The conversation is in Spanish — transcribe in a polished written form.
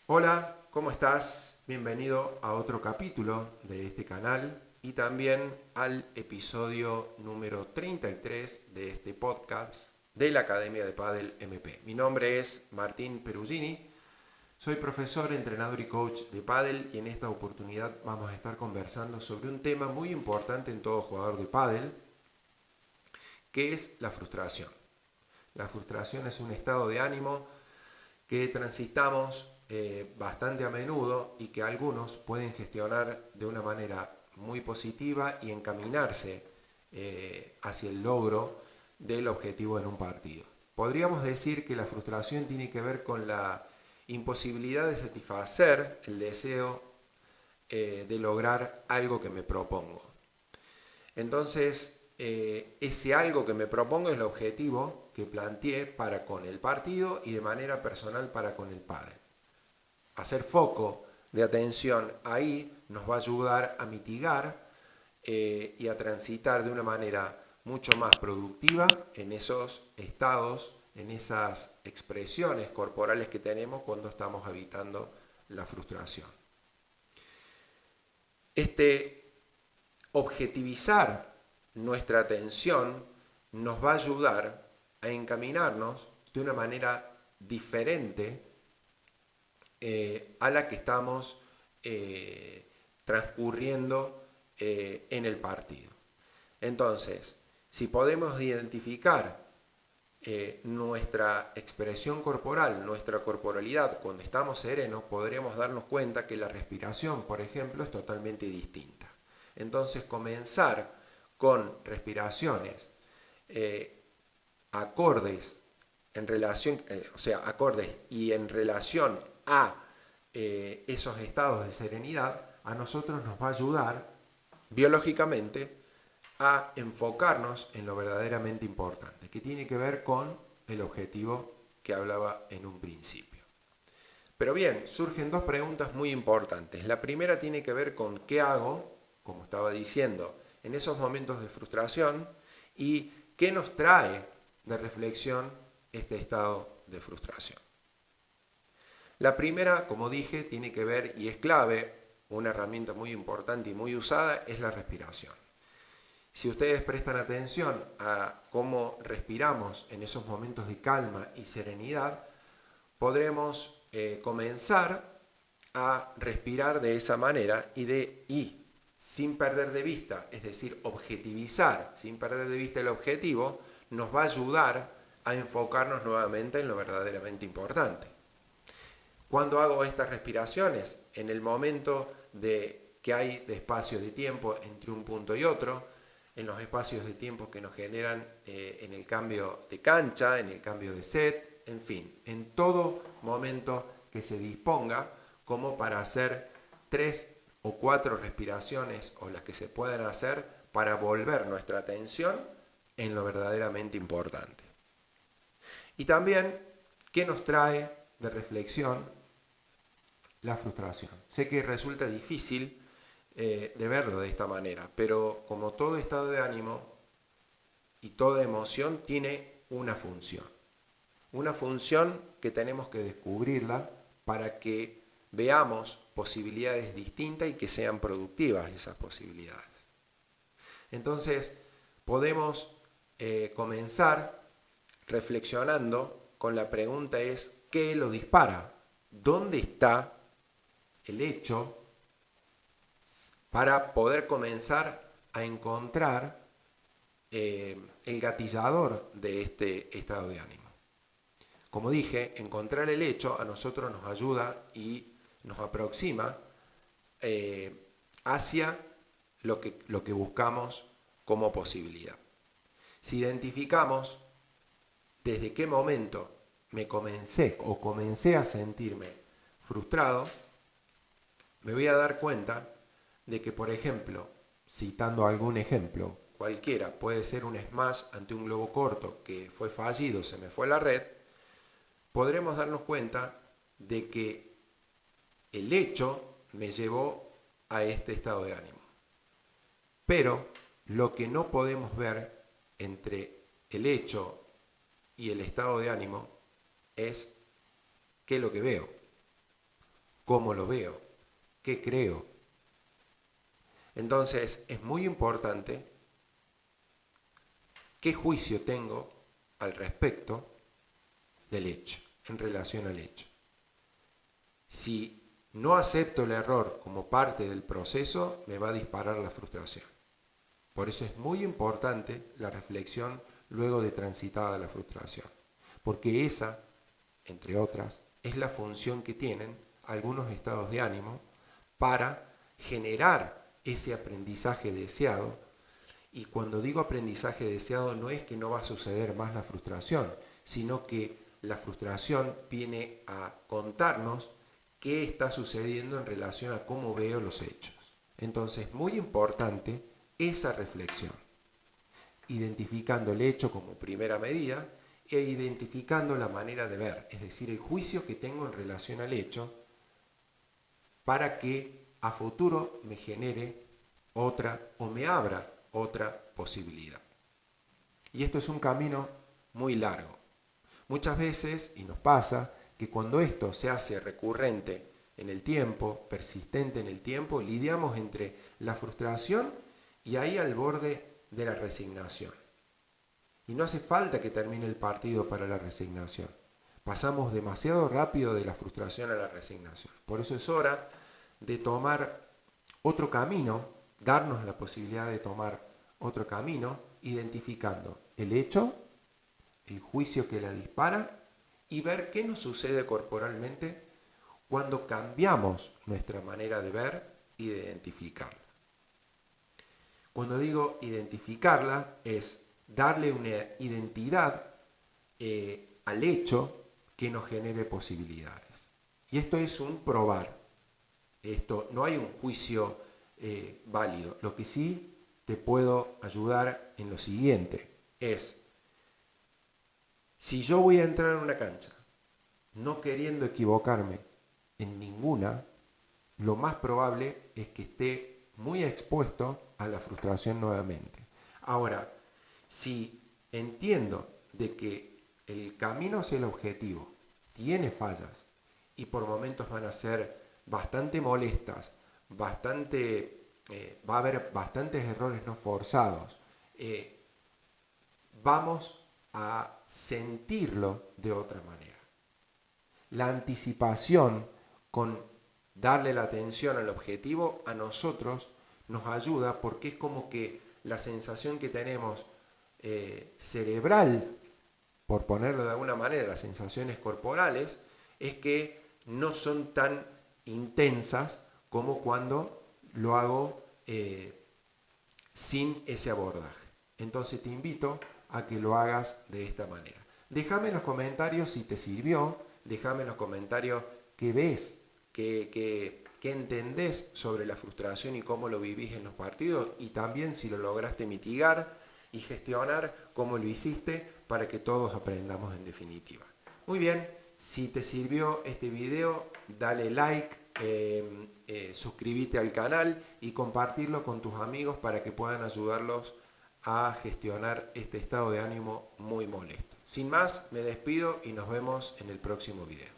Hola, ¿cómo estás? Bienvenido a otro capítulo de este canal y también al episodio número 33 de este podcast de la Academia de Pádel MP. Mi nombre es Martín Perugini, soy profesor, entrenador y coach de pádel y en esta oportunidad vamos a estar conversando sobre un tema muy importante en todo jugador de pádel, que es la frustración. La frustración es un estado de ánimo que transitamos bastante a menudo y que algunos pueden gestionar de una manera muy positiva y encaminarse hacia el logro del objetivo en un partido. Podríamos decir que la frustración tiene que ver con la imposibilidad de satisfacer el deseo de lograr algo que me propongo. Entonces, ese algo que me propongo es el objetivo que planteé para con el partido y de manera personal para con el pádel. Hacer foco de atención ahí nos va a ayudar a mitigar y a transitar de una manera mucho más productiva en esos estados, en esas expresiones corporales que tenemos cuando estamos evitando la frustración. Objetivizar nuestra atención nos va a ayudar a encaminarnos de una manera diferente a la que estamos transcurriendo en el partido. Entonces, si podemos identificar nuestra expresión corporal, nuestra corporalidad cuando estamos serenos, podremos darnos cuenta que la respiración, por ejemplo, es totalmente distinta. Entonces, comenzar con respiraciones acordes en relación, acordes y en relación a esos estados de serenidad, a nosotros nos va a ayudar biológicamente a enfocarnos en lo verdaderamente importante, que tiene que ver con el objetivo que hablaba en un principio. Pero bien, surgen dos preguntas muy importantes. La primera tiene que ver con qué hago, como estaba diciendo, en esos momentos de frustración y qué nos trae de reflexión este estado de frustración. La primera, como dije, tiene que ver y es clave, una herramienta muy importante y muy usada, es la respiración. Si ustedes prestan atención a cómo respiramos en esos momentos de calma y serenidad, podremos comenzar a respirar de esa manera y sin perder de vista, es decir, objetivizar, sin perder de vista el objetivo, nos va a ayudar a enfocarnos nuevamente en lo verdaderamente importante. ¿Cuándo hago estas respiraciones? En el momento que hay de espacio de tiempo entre un punto y otro, en los espacios de tiempo que nos generan en el cambio de cancha, en el cambio de set, en fin, en todo momento que se disponga como para hacer 3 o 4 respiraciones o las que se puedan hacer para volver nuestra atención en lo verdaderamente importante. Y también, ¿qué nos trae de reflexión la frustración? Sé que resulta difícil de verlo de esta manera, pero como todo estado de ánimo y toda emoción tiene una función que tenemos que descubrirla para que veamos posibilidades distintas y que sean productivas esas posibilidades. Entonces, podemos comenzar reflexionando con la pregunta es, ¿qué lo dispara? ¿Dónde está el hecho para poder comenzar a encontrar el gatillador de este estado de ánimo? Como dije, encontrar el hecho a nosotros nos ayuda y nos aproxima hacia lo que buscamos como posibilidad. Si identificamos desde qué momento comencé a sentirme frustrado, me voy a dar cuenta de que, por ejemplo, citando algún ejemplo cualquiera, puede ser un smash ante un globo corto que fue fallido, se me fue la red, podremos darnos cuenta de que el hecho me llevó a este estado de ánimo. Pero lo que no podemos ver entre el hecho y el estado de ánimo es qué es lo que veo. cómo lo veo, qué creo. Entonces es muy importante qué juicio tengo al respecto del hecho, en relación al hecho. Si no acepto el error como parte del proceso, me va a disparar la frustración. Por eso es muy importante la reflexión luego de transitada la frustración, porque esa, entre otras, es la función que tienen algunos estados de ánimo para generar ese aprendizaje deseado. Y cuando digo aprendizaje deseado, no es que no va a suceder más la frustración, sino que la frustración viene a contarnos qué está sucediendo en relación a cómo veo los hechos. Entonces, muy importante esa reflexión, identificando el hecho como primera medida e identificando la manera de ver, es decir, el juicio que tengo en relación al hecho para que a futuro me genere otra o me abra otra posibilidad. Y esto es un camino muy largo. Muchas veces, y nos pasa, que cuando esto se hace recurrente en el tiempo, persistente en el tiempo, lidiamos entre la frustración y ahí al borde de la resignación. Y no hace falta que termine el partido para la resignación. Pasamos demasiado rápido de la frustración a la resignación. Por eso es hora de tomar otro camino, darnos la posibilidad de tomar otro camino, identificando el hecho, el juicio que la dispara y ver qué nos sucede corporalmente cuando cambiamos nuestra manera de ver y de identificarla. Cuando digo identificarla es darle una identidad al hecho que nos genere posibilidades. Y esto es un probar. Esto no hay un juicio válido. Lo que sí te puedo ayudar en lo siguiente es, si yo voy a entrar en una cancha no queriendo equivocarme en ninguna, lo más probable es que esté muy expuesto a la frustración nuevamente. Ahora, si entiendo de que el camino hacia el objetivo tiene fallas y por momentos van a ser bastante molestas, va a haber bastantes errores no forzados, vamos a sentirlo de otra manera. La anticipación con darle la atención al objetivo a nosotros nos ayuda porque es como que la sensación que tenemos cerebral, por ponerlo de alguna manera, las sensaciones corporales, es que no son tan intensas como cuando lo hago sin ese abordaje. Entonces te invito a que lo hagas de esta manera. Déjame en los comentarios si te sirvió, déjame en los comentarios qué ves, qué entendés sobre la frustración y cómo lo vivís en los partidos y también si lo lograste mitigar y gestionar, cómo lo hiciste para que todos aprendamos en definitiva. Muy bien, si te sirvió este video, dale like, suscríbete al canal y compartirlo con tus amigos para que puedan ayudarlos a gestionar este estado de ánimo muy molesto. Sin más, me despido y nos vemos en el próximo video.